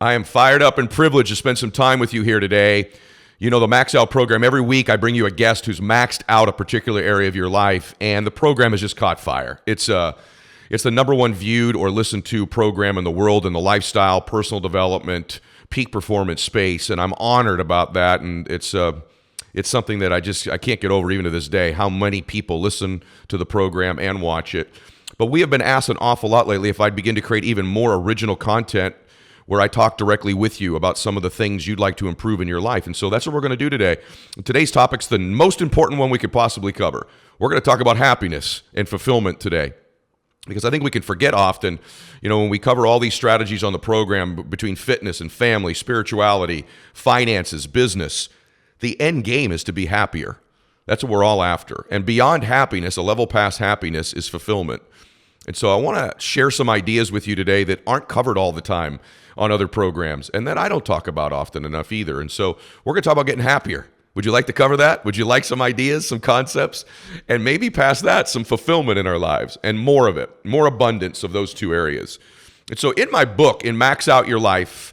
I am fired up and privileged to spend some time with you here today. You know, the Max Out program, every week I bring you a guest who's maxed out a particular area of your life, and the program has just caught fire. It's the number one viewed or listened to program in the world in the lifestyle, personal development, peak performance space, and I'm honored about that, and it's something that I can't get over even to this day, how many people listen to the program and watch it. But we have been asked an awful lot lately if I'd begin to create even more original content where I talk directly with you about some of the things you'd like to improve in your life. And so that's what we're going to do today. And today's topic's the most important one we could possibly cover. We're going to talk about happiness and fulfillment today. Because I think we can forget often, when we cover all these strategies on the program between fitness and family, spirituality, finances, business, the end game is to be happier. That's what we're all after. And beyond happiness, a level past happiness is fulfillment. And so I want to share some ideas with you today that aren't covered all the time on other programs and that I don't talk about often enough either. And so we're going to talk about getting happier. Would you like to cover that? Would you like some ideas, some concepts, and maybe past that, some fulfillment in our lives and more of it, more abundance of those two areas? And so in my book, in Max Out Your Life,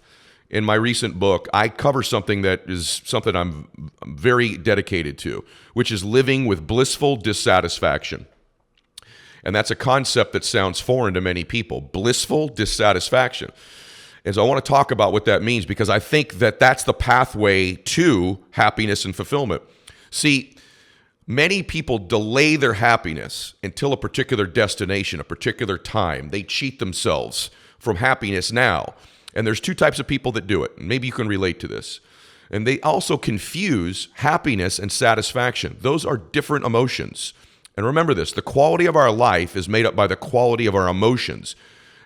in my recent book, I cover something that is something I'm very dedicated to, which is living with blissful dissatisfaction. And that's a concept that sounds foreign to many people, blissful dissatisfaction. And so I want to talk about what that means because I think that that's the pathway to happiness and fulfillment. See, many people delay their happiness until a particular destination, a particular time. They cheat themselves from happiness now. And there's two types of people that do it. Maybe you can relate to this. And they also confuse happiness and satisfaction. Those are different emotions. And remember this, the quality of our life is made up by the quality of our emotions.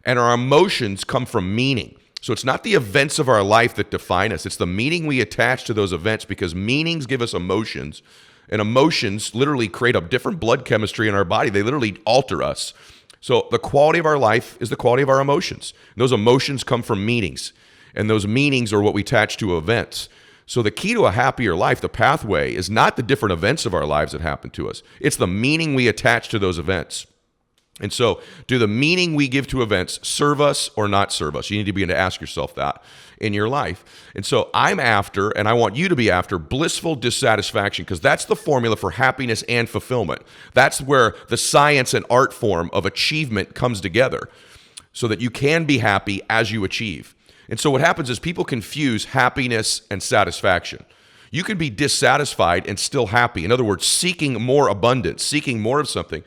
And our emotions come from meaning. So it's not the events of our life that define us. It's the meaning we attach to those events because meanings give us emotions. And emotions literally create a different blood chemistry in our body. They literally alter us. So the quality of our life is the quality of our emotions. And those emotions come from meanings. And those meanings are what we attach to events. So the key to a happier life, the pathway, is not the different events of our lives that happen to us. It's the meaning we attach to those events. And so, do the meaning we give to events serve us or not serve us? You need to begin to ask yourself that in your life. And so I'm after, and I want you to be after, blissful dissatisfaction, because that's the formula for happiness and fulfillment. That's where the science and art form of achievement comes together so that you can be happy as you achieve. And so what happens is people confuse happiness and satisfaction. You can be dissatisfied and still happy. In other words, seeking more abundance, seeking more of something,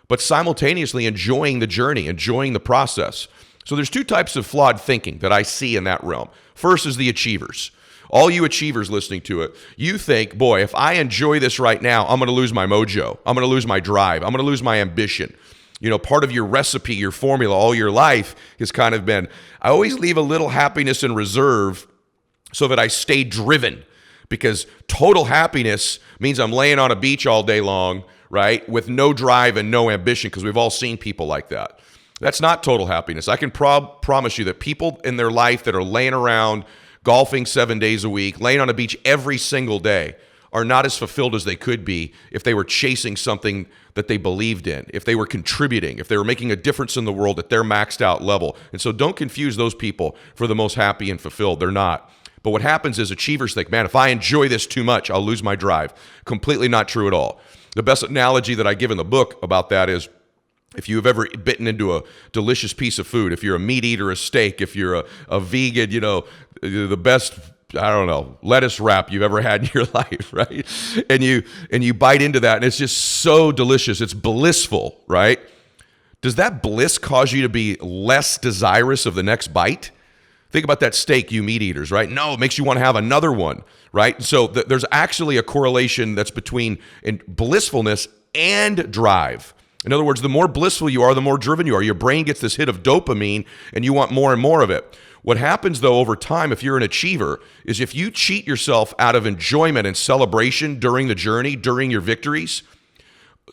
but simultaneously enjoying the journey, enjoying the process. So there's two types of flawed thinking that I see in that realm. First is the achievers. All you achievers listening to it, you think, boy, if I enjoy this right now, I'm going to lose my mojo. I'm going to lose my drive. I'm going to lose my ambition. Part of your recipe, your formula all your life has kind of been, I always leave a little happiness in reserve so that I stay driven, because total happiness means I'm laying on a beach all day long, right, with no drive and no ambition, because we've all seen people like that. That's not total happiness. I can promise you that people in their life that are laying around, golfing 7 days a week, laying on a beach every single day, are not as fulfilled as they could be if they were chasing something that they believed in, if they were contributing, if they were making a difference in the world at their maxed out level. And so don't confuse those people for the most happy and fulfilled. They're not. But what happens is achievers think, man, if I enjoy this too much, I'll lose my drive. Completely not true at all. The best analogy that I give in the book about that is if you've ever bitten into a delicious piece of food, if you're a meat eater, a steak, if you're a vegan, the best, lettuce wrap you've ever had in your life, right? And you bite into that and it's just so delicious. It's blissful, right? Does that bliss cause you to be less desirous of the next bite? Think about that steak, you meat eaters, right? No, it makes you want to have another one, right? So there's actually a correlation that's between blissfulness and drive. In other words, the more blissful you are, the more driven you are. Your brain gets this hit of dopamine and you want more and more of it. What happens though over time, if you're an achiever, is if you cheat yourself out of enjoyment and celebration during the journey, during your victories,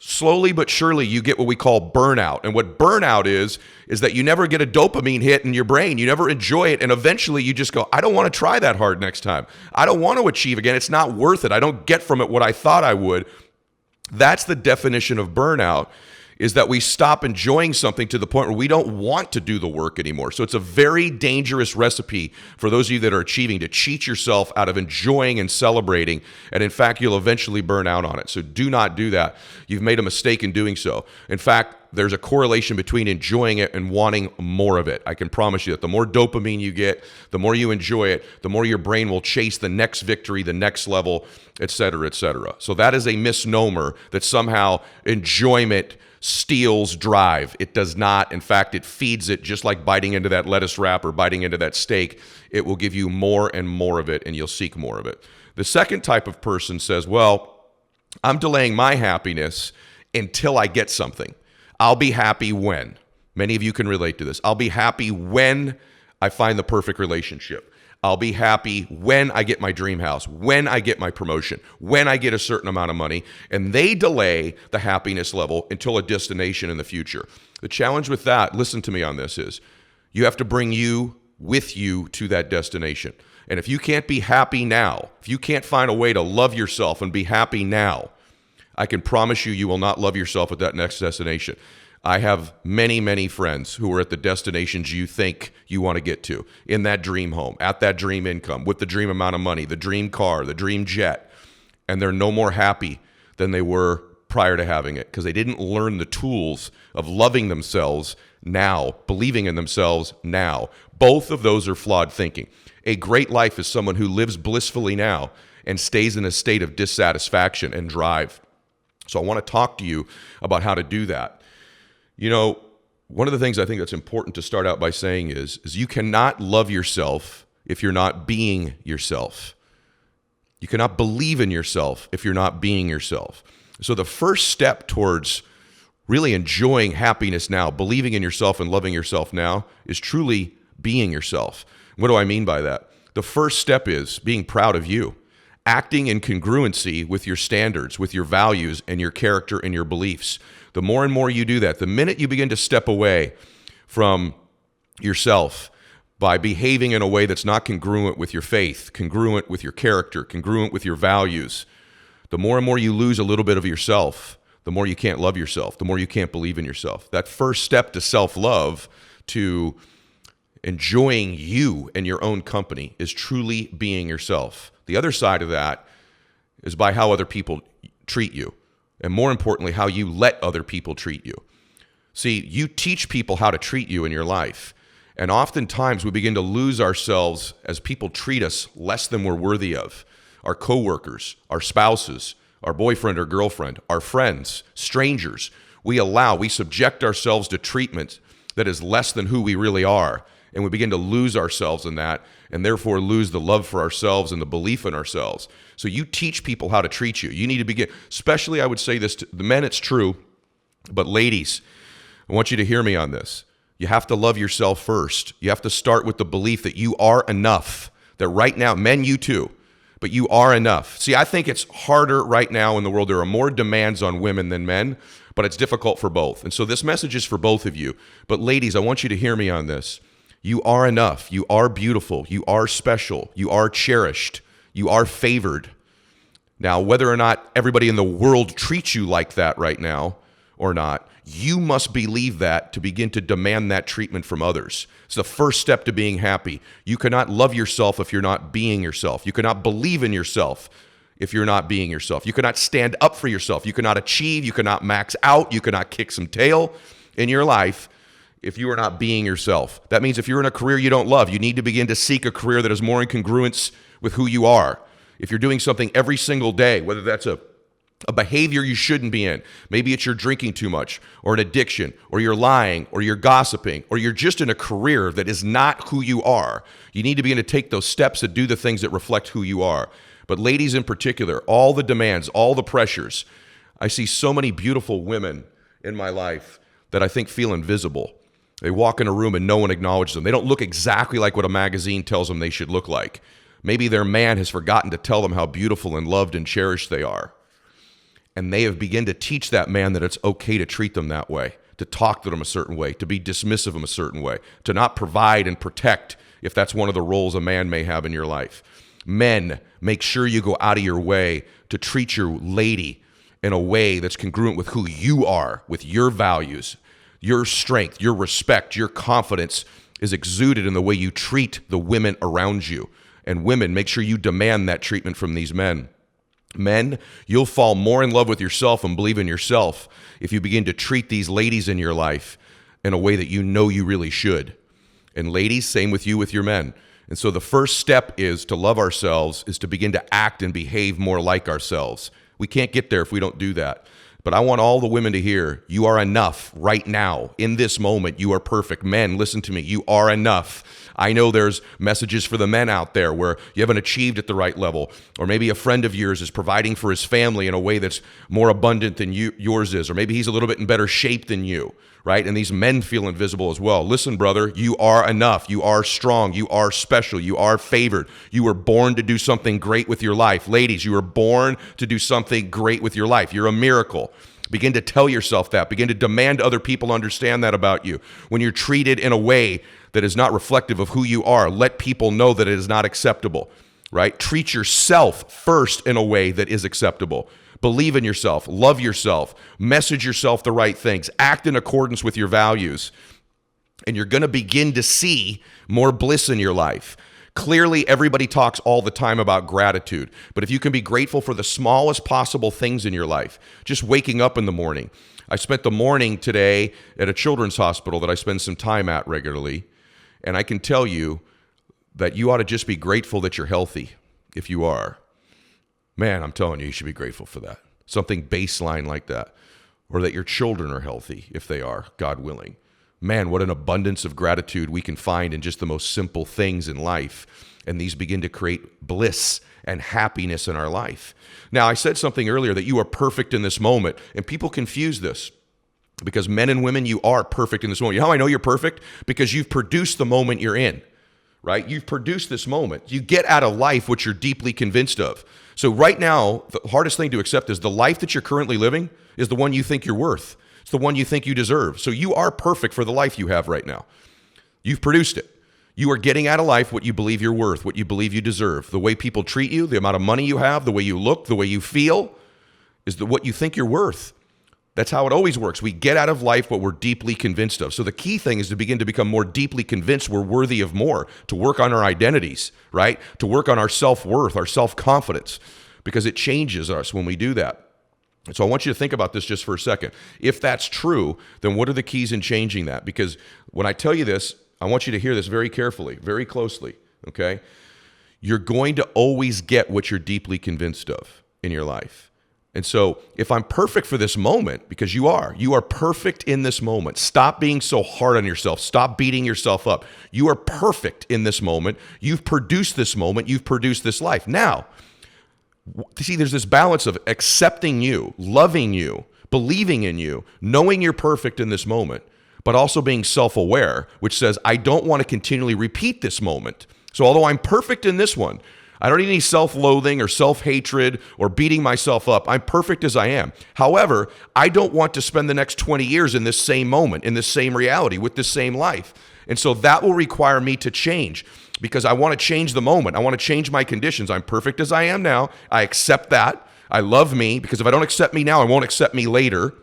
slowly but surely you get what we call burnout. And what burnout is that you never get a dopamine hit in your brain. You never enjoy it. And eventually you just go, I don't want to try that hard next time. I don't want to achieve again. It's not worth it. I don't get from it what I thought I would. That's the definition of burnout. is that we stop enjoying something to the point where we don't want to do the work anymore. So it's a very dangerous recipe for those of you that are achieving to cheat yourself out of enjoying and celebrating. And in fact, you'll eventually burn out on it. So do not do that. You've made a mistake in doing so. In fact, there's a correlation between enjoying it and wanting more of it. I can promise you that the more dopamine you get, the more you enjoy it, the more your brain will chase the next victory, the next level, et cetera, et cetera. So that is a misnomer that somehow enjoyment steals drive. It does not. In fact, it feeds it, just like biting into that lettuce wrap or biting into that steak. It will give you more and more of it, and you'll seek more of it. The second type of person says, well, I'm delaying my happiness until I get something. I'll be happy when. Many of you can relate to this. I'll be happy when I find the perfect relationship. I'll be happy when I get my dream house, when I get my promotion, when I get a certain amount of money. And they delay the happiness level until a destination in the future. The challenge with that, listen to me on this, is you have to bring you with you to that destination. And if you can't be happy now, if you can't find a way to love yourself and be happy now, I can promise you, you will not love yourself at that next destination. I have many, many friends who are at the destinations you think you want to get to, in that dream home, at that dream income, with the dream amount of money, the dream car, the dream jet, and they're no more happy than they were prior to having it because they didn't learn the tools of loving themselves now, believing in themselves now. Both of those are flawed thinking. A great life is someone who lives blissfully now and stays in a state of dissatisfaction and drive. So I want to talk to you about how to do that. You know, one of the things I think that's important to start out by saying is you cannot love yourself if you're not being yourself. You cannot believe in yourself if you're not being yourself. So the first step towards really enjoying happiness now, believing in yourself and loving yourself now, is truly being yourself. What do I mean by that? The first step is being proud of you, acting in congruency with your standards, with your values and your character and your beliefs. The more and more you do that, the minute you begin to step away from yourself by behaving in a way that's not congruent with your faith, congruent with your character, congruent with your values, the more and more you lose a little bit of yourself, the more you can't love yourself, the more you can't believe in yourself. That first step to self-love, to enjoying you and your own company, is truly being yourself. The other side of that is by how other people treat you. And more importantly, how you let other people treat you. See, you teach people how to treat you in your life. And oftentimes we begin to lose ourselves as people treat us less than we're worthy of. Our coworkers, our spouses, our boyfriend or girlfriend, our friends, strangers. We subject ourselves to treatment that is less than who we really are. And we begin to lose ourselves in that, and therefore lose the love for ourselves and the belief in ourselves. So you teach people how to treat you. You need to begin, especially I would say this to the men, it's true, but ladies, I want you to hear me on this. You have to love yourself first. You have to start with the belief that you are enough, that right now, men, you too, but you are enough. See, I think it's harder right now in the world. There are more demands on women than men, but it's difficult for both. And so this message is for both of you. But ladies, I want you to hear me on this. You are enough. You are beautiful. You are special. You are cherished. You are favored. Now, whether or not everybody in the world treats you like that right now or not, you must believe that to begin to demand that treatment from others. It's the first step to being happy. You cannot love yourself if you're not being yourself. You cannot believe in yourself if you're not being yourself. You cannot stand up for yourself. You cannot achieve. You cannot max out. You cannot kick some tail in your life if you are not being yourself. That means if you're in a career you don't love, you need to begin to seek a career that is more in congruence with who you are. If you're doing something every single day, whether that's a behavior you shouldn't be in, maybe it's you're drinking too much, or an addiction, or you're lying, or you're gossiping, or you're just in a career that is not who you are, you need to begin to take those steps to do the things that reflect who you are. But ladies in particular, all the demands, all the pressures, I see so many beautiful women in my life that I think feel invisible. They walk in a room and no one acknowledges them. They don't look exactly like what a magazine tells them they should look like. Maybe their man has forgotten to tell them how beautiful and loved and cherished they are. And they have begun to teach that man that it's okay to treat them that way, to talk to them a certain way, to be dismissive of them a certain way, to not provide and protect if that's one of the roles a man may have in your life. Men, make sure you go out of your way to treat your lady in a way that's congruent with who you are, with your values, your strength, your respect, your confidence is exuded in the way you treat the women around you. And women, make sure you demand that treatment from these men. Men, you'll fall more in love with yourself and believe in yourself if you begin to treat these ladies in your life in a way that you know you really should. And ladies, same with you with your men. And so the first step is to love ourselves, is to begin to act and behave more like ourselves. We can't get there if we don't do that. But I want all the women to hear, you are enough right now. In this moment, you are perfect. Men, listen to me. You are enough. I know there's messages for the men out there where you haven't achieved at the right level, or maybe a friend of yours is providing for his family in a way that's more abundant than yours is, or maybe he's a little bit in better shape than you, right? And these men feel invisible as well. Listen, brother, you are enough. You are strong. You are special. You are favored. You were born to do something great with your life. Ladies, you were born to do something great with your life. You're a miracle. Begin to tell yourself that. Begin to demand other people understand that about you. When you're treated in a way that is not reflective of who you are, let people know that it is not acceptable, right? Treat yourself first in a way that is acceptable. Believe in yourself. Love yourself. Message yourself the right things. Act in accordance with your values. And you're going to begin to see more bliss in your life. Clearly, everybody talks all the time about gratitude, but if you can be grateful for the smallest possible things in your life, just waking up in the morning. I spent the morning today at a children's hospital that I spend some time at regularly, and I can tell you that you ought to just be grateful that you're healthy if you are. Man, I'm telling you, you should be grateful for that. Something baseline like that. Or that your children are healthy if they are, God willing. Man, what an abundance of gratitude we can find in just the most simple things in life. And these begin to create bliss and happiness in our life. Now, I said something earlier that you are perfect in this moment. And people confuse this because men and women, you are perfect in this moment. You know how I know you're perfect? Because you've produced the moment you're in, right? You've produced this moment. You get out of life what you're deeply convinced of. So right now, the hardest thing to accept is the life that you're currently living is the one you think you're worth. It's the one you think you deserve. So you are perfect for the life you have right now. You've produced it. You are getting out of life what you believe you're worth, what you believe you deserve. The way people treat you, the amount of money you have, the way you look, the way you feel is what you think you're worth. That's how it always works. We get out of life what we're deeply convinced of. So the key thing is to begin to become more deeply convinced we're worthy of more, to work on our identities, right? To work on our self-worth, our self-confidence, because it changes us when we do that. So I want you to think about this just for a second. If that's true, then what are the keys in changing that? Because when I tell you this, I want you to hear this very carefully, very closely, okay? You're going to always get what you're deeply convinced of in your life. And so if I'm perfect for this moment, because you are perfect in this moment. Stop being so hard on yourself. Stop beating yourself up. You are perfect in this moment. You've produced this moment. You've produced this life. Now, see, there's this balance of accepting you, loving you, believing in you, knowing you're perfect in this moment, but also being self-aware, which says, I don't want to continually repeat this moment. So although I'm perfect in this one, I don't need any self-loathing or self-hatred or beating myself up. I'm perfect as I am. However, I don't want to spend the next 20 years in this same moment, in this same reality, with this same life. And so that will require me to change because I want to change the moment. I want to change my conditions. I'm perfect as I am now. I accept that. I love me because if I don't accept me now, I won't accept me later.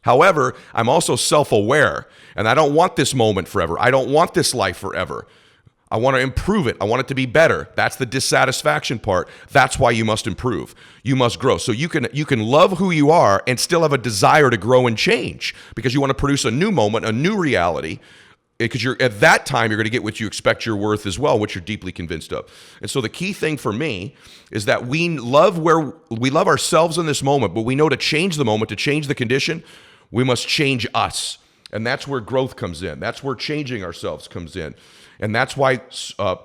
However, I'm also self-aware and I don't want this moment forever. I don't want this life forever. I want to improve it. I want it to be better. That's the dissatisfaction part. That's why you must improve. You must grow. So you can love who you are and still have a desire to grow and change because you want to produce a new moment, a new reality. Because at that time, you're going to get what you expect you're worth as well, what you're deeply convinced of. And so the key thing for me is that we love ourselves in this moment, but we know to change the moment, to change the condition, we must change us. And that's where growth comes in. That's where changing ourselves comes in. And that's why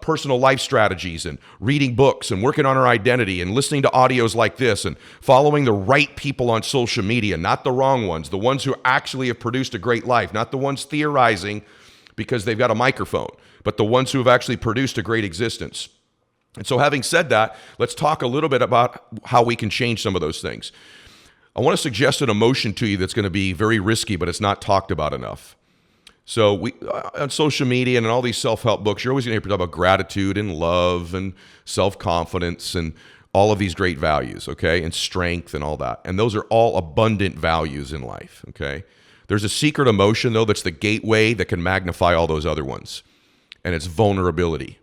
personal life strategies and reading books and working on our identity and listening to audios like this and following the right people on social media, not the wrong ones, the ones who actually have produced a great life, not the ones theorizing because they've got a microphone, but the ones who have actually produced a great existence. And so having said that, let's talk a little bit about how we can change some of those things. I want to suggest an emotion to you that's going to be very risky, but it's not talked about enough. So we on social media and in all these self-help books, you're always going to hear people talk about gratitude and love and self-confidence and all of these great values, okay, and strength and all that. And those are all abundant values in life, okay? There's a secret emotion, though, that's the gateway that can magnify all those other ones, and it's vulnerability.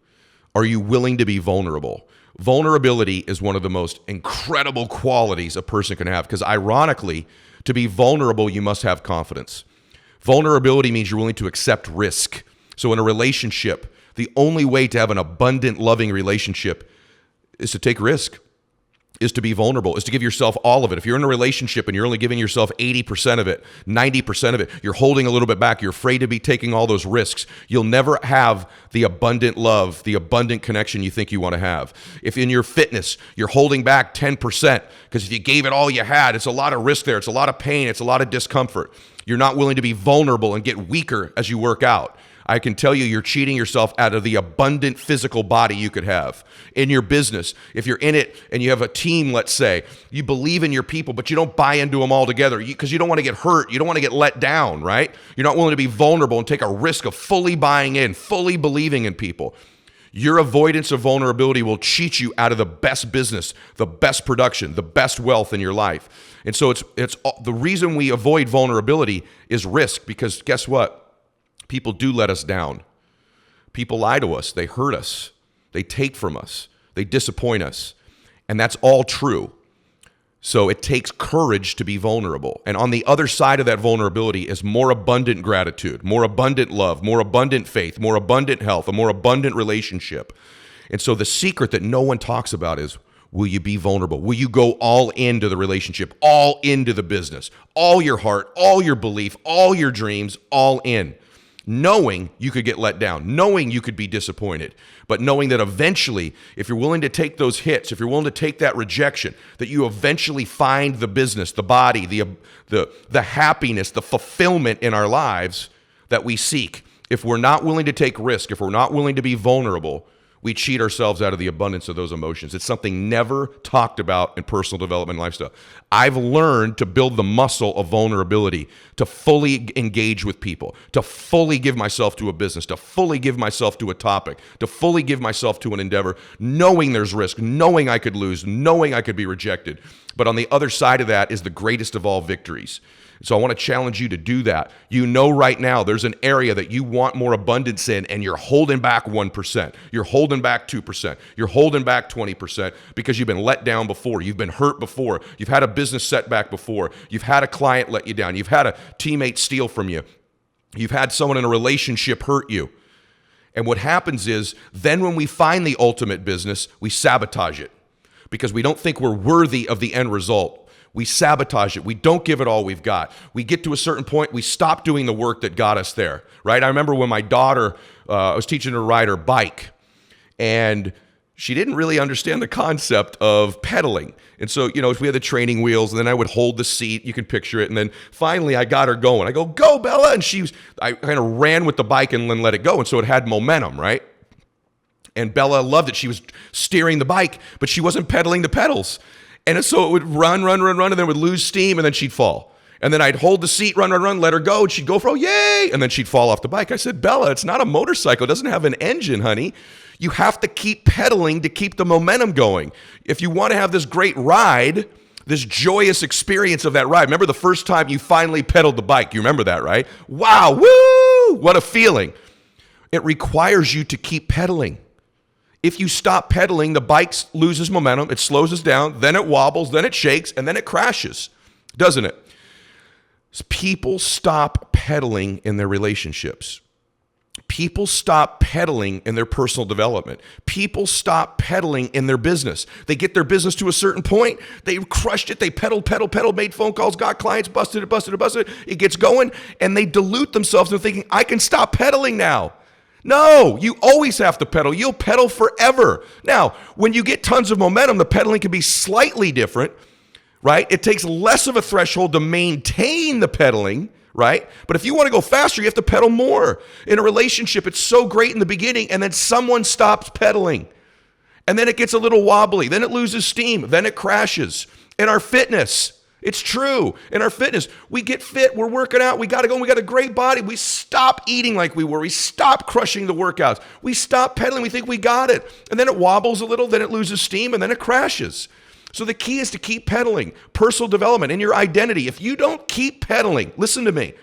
Are you willing to be vulnerable? Vulnerability is one of the most incredible qualities a person can have, because ironically, to be vulnerable, you must have confidence. Vulnerability means you're willing to accept risk. So in a relationship, the only way to have an abundant, loving relationship is to take risk, is to be vulnerable, is to give yourself all of it. If you're in a relationship and you're only giving yourself 80% of it, 90% of it, you're holding a little bit back, you're afraid to be taking all those risks, you'll never have the abundant love, the abundant connection you think you want to have. If in your fitness, you're holding back 10%, because if you gave it all you had, it's a lot of risk there, it's a lot of pain, it's a lot of discomfort. You're not willing to be vulnerable and get weaker as you work out. I can tell you, you're cheating yourself out of the abundant physical body you could have. In your business, if you're in it and you have a team, let's say, you believe in your people, but you don't buy into them all together because you don't want to get hurt. You don't want to get let down, right? You're not willing to be vulnerable and take a risk of fully buying in, fully believing in people. Your avoidance of vulnerability will cheat you out of the best business, the best production, the best wealth in your life. And so it's the reason we avoid vulnerability is risk, because guess what? People do let us down. People lie to us. They hurt us. They take from us. They disappoint us. And that's all true. So it takes courage to be vulnerable. And on the other side of that vulnerability is more abundant gratitude, more abundant love, more abundant faith, more abundant health, a more abundant relationship. And so the secret that no one talks about is, will you be vulnerable? Will you go all into the relationship, all into the business, all your heart, all your belief, all your dreams, all in? Knowing you could get let down, knowing you could be disappointed, but knowing that eventually, if you're willing to take those hits, if you're willing to take that rejection, that you eventually find the business, the body, the happiness, the fulfillment in our lives that we seek. If we're not willing to take risk, if we're not willing to be vulnerable, we cheat ourselves out of the abundance of those emotions. It's something never talked about in personal development and lifestyle. I've learned to build the muscle of vulnerability, to fully engage with people, to fully give myself to a business, to fully give myself to a topic, to fully give myself to an endeavor, knowing there's risk, knowing I could lose, knowing I could be rejected. But on the other side of that is the greatest of all victories. So I want to challenge you to do that. You know right now there's an area that you want more abundance in, and you're holding back 1%. You're holding back 2%. You're holding back 20% because you've been let down before. You've been hurt before. You've had a business setback before. You've had a client let you down. You've had a teammate steal from you. You've had someone in a relationship hurt you. And what happens is then when we find the ultimate business, we sabotage it because we don't think we're worthy of the end result. We sabotage it. We don't give it all we've got. We get to a certain point, we stop doing the work that got us there, right? I remember when my daughter, I was teaching her to ride her bike, and she didn't really understand the concept of pedaling. And so, we had the training wheels, and then I would hold the seat. You can picture it. And then finally, I got her going. I go, "Go, Bella!" And I kind of ran with the bike and then let it go. And so it had momentum, right? And Bella loved it. She was steering the bike, but she wasn't pedaling the pedals. And so it would run, and then it would lose steam, and then she'd fall. And then I'd hold the seat, run, let her go, and she'd go for, "Oh, yay!" And then she'd fall off the bike. I said, "Bella, it's not a motorcycle. It doesn't have an engine, honey. You have to keep pedaling to keep the momentum going. If you want to have this great ride, this joyous experience of that ride." Remember the first time you finally pedaled the bike? You remember that, right? Wow, woo! What a feeling. It requires you to keep pedaling. If you stop pedaling, the bike loses momentum, it slows us down, then it wobbles, then it shakes, and then it crashes, doesn't it? People stop pedaling in their relationships. People stop pedaling in their personal development. People stop pedaling in their business. They get their business to a certain point, they crushed it, they pedaled, made phone calls, got clients, busted it. It gets going, and they dilute themselves into thinking, "I can stop pedaling now." No, you always have to pedal. You'll pedal forever. Now, when you get tons of momentum, the pedaling can be slightly different, right? It takes less of a threshold to maintain the pedaling, right? But if you want to go faster, you have to pedal more. In a relationship, it's so great in the beginning, and then someone stops pedaling. And then it gets a little wobbly. Then it loses steam. Then it crashes. In our fitness, It's true. In our fitness, we get fit, we're working out, we got to go, we got a great body. We stop eating like we were. We stop crushing the workouts. We stop pedaling. We think we got it. And then it wobbles a little, then it loses steam, and then it crashes. So the key is to keep pedaling. Personal development and your identity. If you don't keep pedaling, listen to me.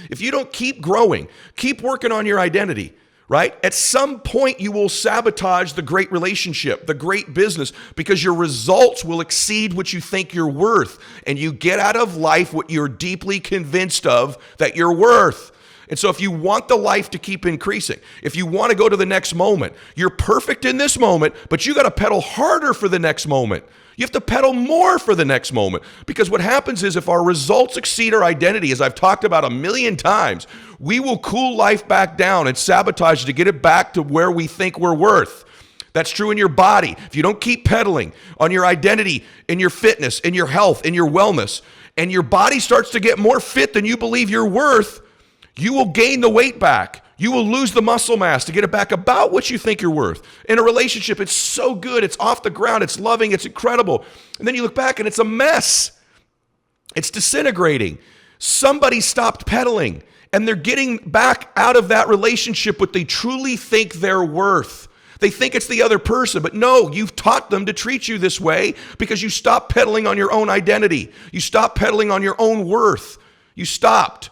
If you don't keep growing, keep working on your identity, right? At some point, you will sabotage the great relationship, the great business, because your results will exceed what you think you're worth. And you get out of life what you're deeply convinced of that you're worth. And so if you want the life to keep increasing, if you want to go to the next moment, you're perfect in this moment, but you got to pedal harder for the next moment. You have to pedal more for the next moment, because what happens is if our results exceed our identity, as I've talked about a million times, we will cool life back down and sabotage to get it back to where we think we're worth. That's true in your body. If you don't keep pedaling on your identity, in your fitness, in your health, in your wellness, and your body starts to get more fit than you believe you're worth, you will gain the weight back. You will lose the muscle mass to get it back about what you think you're worth. In a relationship, it's so good. It's off the ground. It's loving. It's incredible. And then you look back and it's a mess. It's disintegrating. Somebody stopped pedaling and they're getting back out of that relationship what they truly think they're worth. They think it's the other person, but no, you've taught them to treat you this way because you stopped pedaling on your own identity. You stopped pedaling on your own worth. You stopped,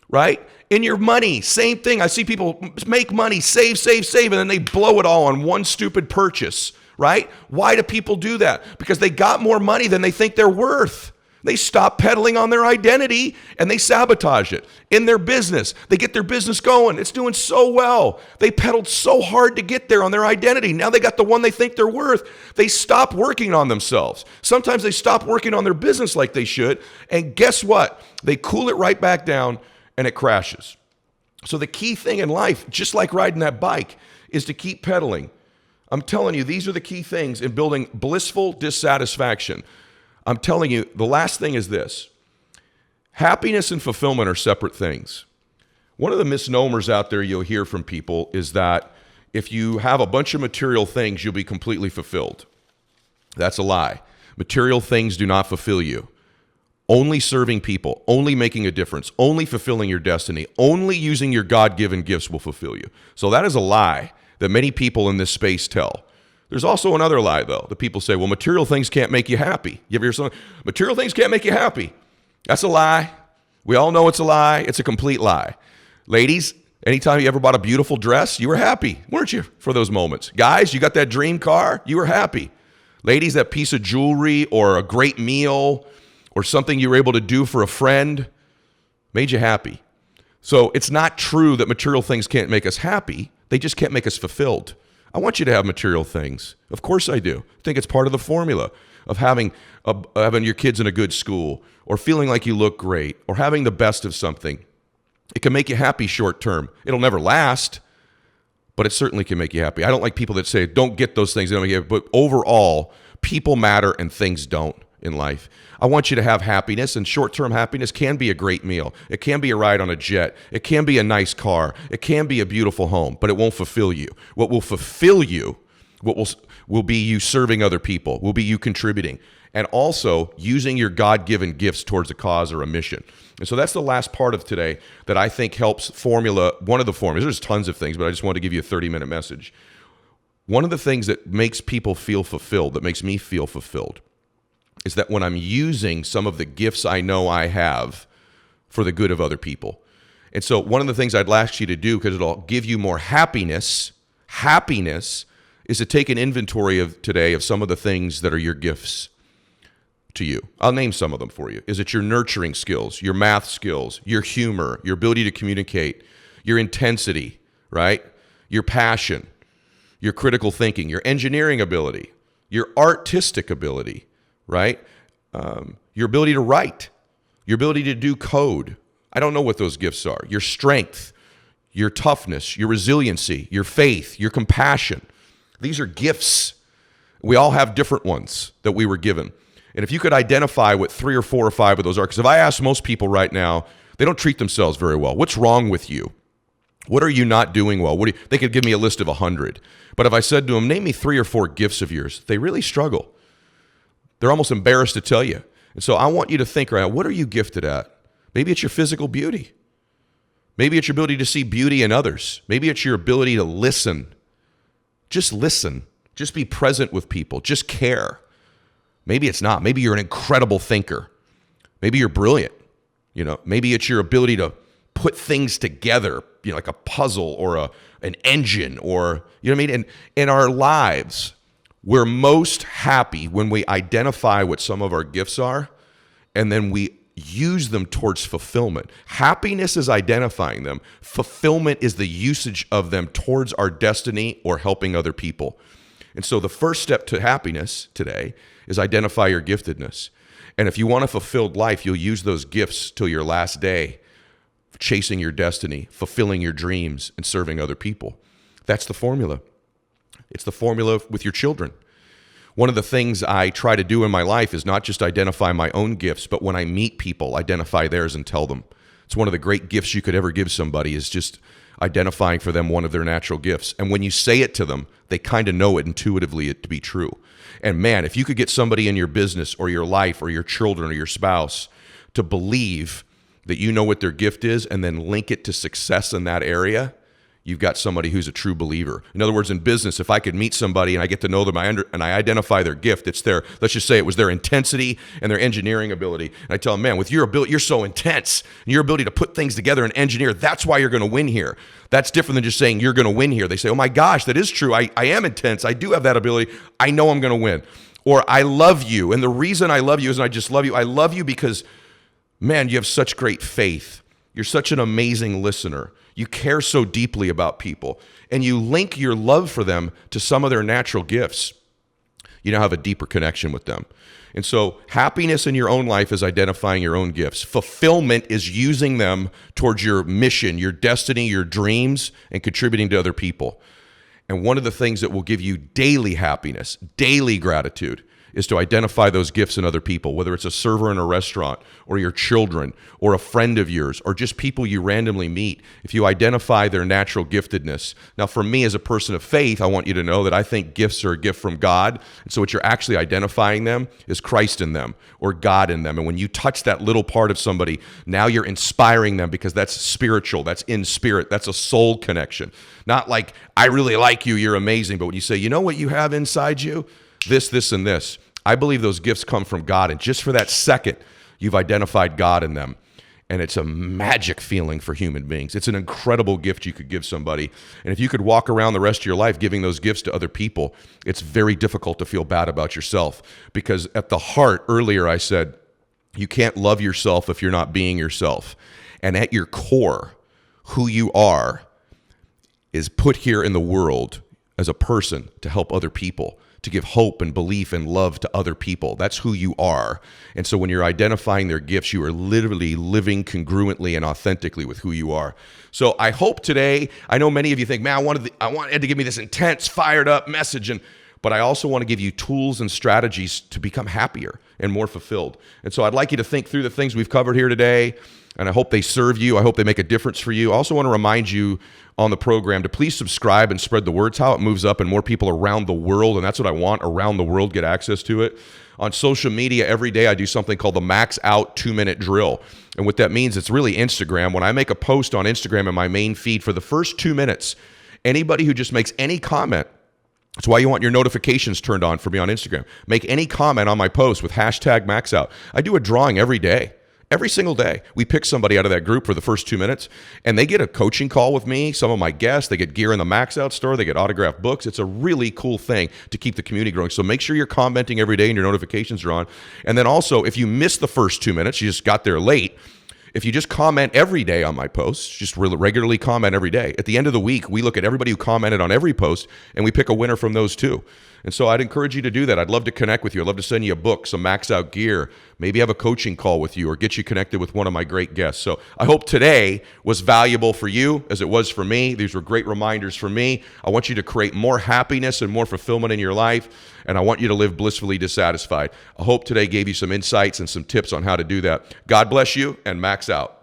right? In your money, same thing. I see people make money, save, and then they blow it all on one stupid purchase, right? Why do people do that? Because they got more money than they think they're worth. They stop pedaling on their identity and they sabotage it. In their business, they get their business going. It's doing so well. They pedaled so hard to get there on their identity. Now they got the one they think they're worth. They stop working on themselves. Sometimes they stop working on their business like they should. And guess what? They cool it right back down and it crashes. So the key thing in life, just like riding that bike, is to keep pedaling. I'm telling you, these are the key things in building blissful dissatisfaction. I'm telling you, the last thing is this. Happiness and fulfillment are separate things. One of the misnomers out there you'll hear from people is that if you have a bunch of material things, you'll be completely fulfilled. That's a lie. Material things do not fulfill you. Only serving people, only making a difference, only fulfilling your destiny, only using your God-given gifts will fulfill you. So that is a lie that many people in this space tell. There's also another lie, though, that people say, well, material things can't make you happy. You ever hear something? Material things can't make you happy. That's a lie. We all know it's a lie. It's a complete lie. Ladies, anytime you ever bought a beautiful dress, you were happy, weren't you, for those moments? Guys, you got that dream car, you were happy. Ladies, that piece of jewelry or a great meal or something you were able to do for a friend made you happy. So it's not true that material things can't make us happy. They just can't make us fulfilled. I want you to have material things. Of course I do. I think it's part of the formula of having your kids in a good school or feeling like you look great or having the best of something. It can make you happy short term. It'll never last, but it certainly can make you happy. I don't like people that say, don't get those things. They don't make you happy. But overall, people matter and things don't in life. I want you to have happiness, and short-term happiness can be a great meal. It can be a ride on a jet. It can be a nice car. It can be a beautiful home, but it won't fulfill you. What will fulfill you, will be you serving other people, will be you contributing, and also using your God-given gifts towards a cause or a mission. And so that's the last part of today that I think helps formula, one of the formulas. There's tons of things, but I just want to give you a 30-minute message. One of the things that makes people feel fulfilled, that makes me feel fulfilled, is that when I'm using some of the gifts I know I have for the good of other people. And so one of the things I'd ask you to do, because it'll give you more happiness, is to take an inventory of today of some of the things that are your gifts to you. I'll name some of them for you. Is it your nurturing skills, your math skills, your humor, your ability to communicate, your intensity, right? Your passion, your critical thinking, your engineering ability, your artistic ability, right? Your ability to write, your ability to do code. I don't know what those gifts are. Your strength, your toughness, your resiliency, your faith, your compassion. These are gifts. We all have different ones that we were given. And if you could identify what 3 or 4 or 5 of those are, because if I ask most people right now, they don't treat themselves very well. What's wrong with you? What are you not doing well? They could give me a list of 100. But if I said to them, name me 3 or 4 gifts of yours, they really struggle. They're almost embarrassed to tell you. And so I want you to think right now, what are you gifted at? Maybe it's your physical beauty. Maybe it's your ability to see beauty in others. Maybe it's your ability to listen. Just listen. Just be present with people. Just care. Maybe it's not. Maybe you're an incredible thinker. Maybe you're brilliant. Maybe it's your ability to put things together, like a puzzle or an engine, or, you know what I mean? And in our lives, we're most happy when we identify what some of our gifts are, and then we use them towards fulfillment. Happiness is identifying them. Fulfillment is the usage of them towards our destiny or helping other people. And so the first step to happiness today is identify your giftedness. And if you want a fulfilled life, you'll use those gifts till your last day, chasing your destiny, fulfilling your dreams, and serving other people. That's the formula. It's the formula with your children. One of the things I try to do in my life is not just identify my own gifts, but when I meet people, identify theirs and tell them. It's one of the great gifts you could ever give somebody, is just identifying for them one of their natural gifts. And when you say it to them, they kind of know it intuitively to be true. And man, if you could get somebody in your business or your life or your children or your spouse to believe that you know what their gift is and then link it to success in that area, you've got somebody who's a true believer. In other words, in business, if I could meet somebody and I get to know them and I identify their gift, it's their, let's just say it was their intensity and their engineering ability. And I tell them, man, with your ability, you're so intense, and your ability to put things together and engineer, that's why you're going to win here. That's different than just saying you're going to win here. They say, oh my gosh, that is true. I am intense. I do have that ability. I know I'm going to win. Or I love you. And the reason I love you isn't I just love you. I love you because, man, you have such great faith. You're such an amazing listener. You care so deeply about people, and you link your love for them to some of their natural gifts. You now have a deeper connection with them. And so happiness in your own life is identifying your own gifts. Fulfillment is using them towards your mission, your destiny, your dreams, and contributing to other people. And one of the things that will give you daily happiness, daily gratitude, is to identify those gifts in other people, whether it's a server in a restaurant or your children or a friend of yours or just people you randomly meet. If you identify their natural giftedness. Now, for me as a person of faith, I want you to know that I think gifts are a gift from God. And so what you're actually identifying them is Christ in them or God in them. And when you touch that little part of somebody, now you're inspiring them because that's spiritual, that's in spirit, that's a soul connection. Not like, I really like you, you're amazing. But when you say, you know what you have inside you? This, and this. I believe those gifts come from God. And just for that second, you've identified God in them. And it's a magic feeling for human beings. It's an incredible gift you could give somebody. And if you could walk around the rest of your life giving those gifts to other people, it's very difficult to feel bad about yourself. Because at the heart, earlier I said, you can't love yourself if you're not being yourself. And at your core, who you are is put here in the world as a person to help other people, to give hope and belief and love to other people. That's who you are. And so when you're identifying their gifts, you are literally living congruently and authentically with who you are. So I hope today, I know many of you think, man, I want Ed to give me this intense, fired up message, but I also want to give you tools and strategies to become happier and more fulfilled. And so I'd like you to think through the things we've covered here today, and I hope they serve you. I hope they make a difference for you. I also want to remind you on the program to please subscribe and spread the word. It's how it moves up and more people around the world, and that's what I want, around the world, get access to it. On social media, every day I do something called the Max Out 2-minute drill. And what that means, it's really Instagram. When I make a post on Instagram in my main feed, for the first 2 minutes, anybody who just makes any comment, that's why you want your notifications turned on for me on Instagram. Make any comment on my post with hashtag maxout. I do a drawing every day. Every single day, we pick somebody out of that group for the first 2 minutes, and they get a coaching call with me. Some of my guests, they get gear in the maxout store. They get autographed books. It's a really cool thing to keep the community growing. So make sure you're commenting every day and your notifications are on. And then also, if you miss the first 2 minutes, you just got there late, if you just comment every day on my posts, just regularly comment every day. At the end of the week, we look at everybody who commented on every post, and we pick a winner from those too. And so I'd encourage you to do that. I'd love to connect with you. I'd love to send you a book, some Max Out gear, maybe have a coaching call with you or get you connected with one of my great guests. So I hope today was valuable for you as it was for me. These were great reminders for me. I want you to create more happiness and more fulfillment in your life, and I want you to live blissfully dissatisfied. I hope today gave you some insights and some tips on how to do that. God bless you, and Max Out.